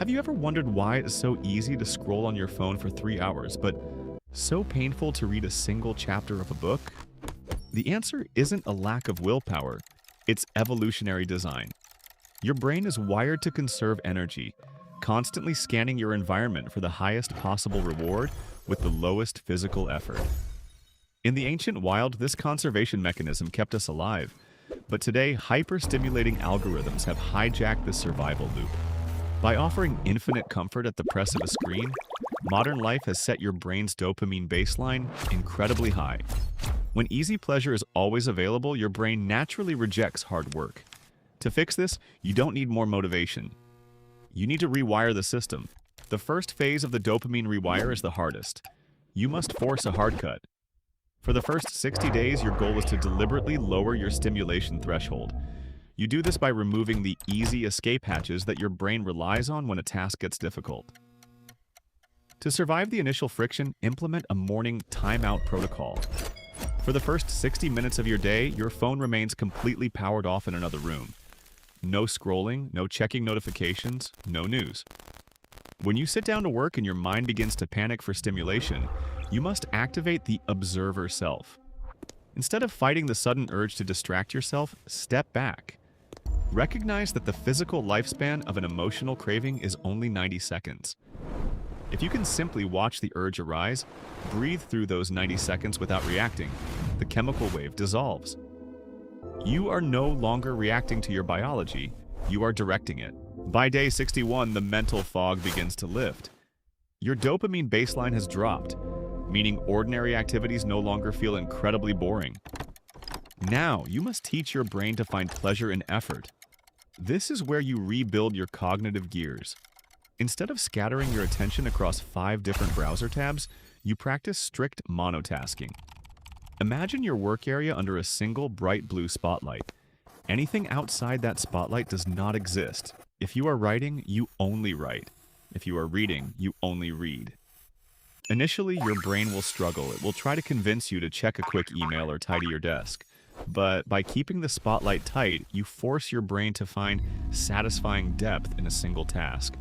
Have you ever wondered why it's so easy to scroll on your phone for 3 hours, but so painful to read a single chapter of a book? The answer isn't a lack of willpower, it's evolutionary design. Your brain is wired to conserve energy, constantly scanning your environment for the highest possible reward with the lowest physical effort. In the ancient wild, this conservation mechanism kept us alive, but today, hyper-stimulating algorithms have hijacked the survival loop. By offering infinite comfort at the press of a screen, modern life has set your brain's dopamine baseline incredibly high. When easy pleasure is always available, your brain naturally rejects hard work. To fix this, you don't need more motivation. You need to rewire the system. The first phase of the dopamine rewire is the hardest. You must force a hard cut. For the first 60 days, your goal is to deliberately lower your stimulation threshold. You do this by removing the easy escape hatches that your brain relies on when a task gets difficult. To survive the initial friction, implement a morning timeout protocol. For the first 60 minutes of your day, your phone remains completely powered off in another room. No scrolling, no checking notifications, no news. When you sit down to work and your mind begins to panic for stimulation, you must activate the observer self. Instead of fighting the sudden urge to distract yourself, step back. Recognize that the physical lifespan of an emotional craving is only 90 seconds. If you can simply watch the urge arise, breathe through those 90 seconds without reacting, the chemical wave dissolves. You are no longer reacting to your biology, you are directing it. By day 61, the mental fog begins to lift. Your dopamine baseline has dropped, meaning ordinary activities no longer feel incredibly boring. Now, you must teach your brain to find pleasure in effort. This is where you rebuild your cognitive gears. Instead of scattering your attention across 5 different browser tabs, you practice strict monotasking. Imagine your work area under a single bright blue spotlight. Anything outside that spotlight does not exist. If you are writing, you only write. If you are reading, you only read. Initially, your brain will struggle. It will try to convince you to check a quick email or tidy your desk. But by keeping the spotlight tight, you force your brain to find satisfying depth in a single task.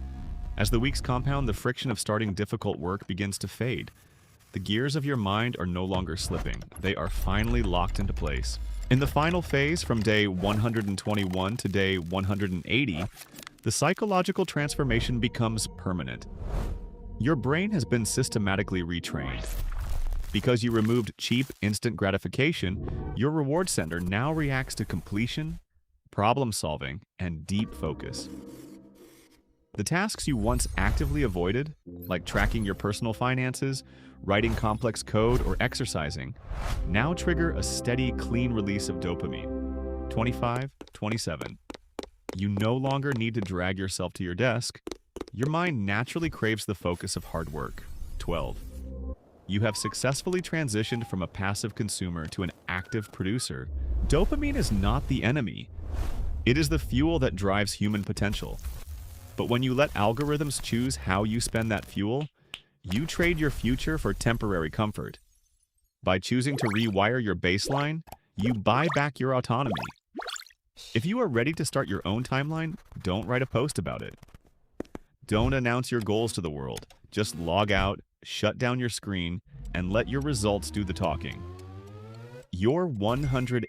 As the weeks compound, the friction of starting difficult work begins to fade. The gears of your mind are no longer slipping. They are finally locked into place. In the final phase, from day 121 to day 180, the psychological transformation becomes permanent. Your brain has been systematically retrained. Because you removed cheap, instant gratification, your reward center now reacts to completion, problem solving, and deep focus. The tasks you once actively avoided, like tracking your personal finances, writing complex code, or exercising, now trigger a steady, clean release of dopamine. 25, 27. You no longer need to drag yourself to your desk. Your mind naturally craves the focus of hard work. 12. You have successfully transitioned from a passive consumer to an active producer. Dopamine is not the enemy. It is the fuel that drives human potential. But when you let algorithms choose how you spend that fuel, you trade your future for temporary comfort. By choosing to rewire your baseline, you buy back your autonomy. If you are ready to start your own timeline, don't write a post about it. Don't announce your goals to the world. Just log out, shut down your screen, and let your results do the talking. Your 100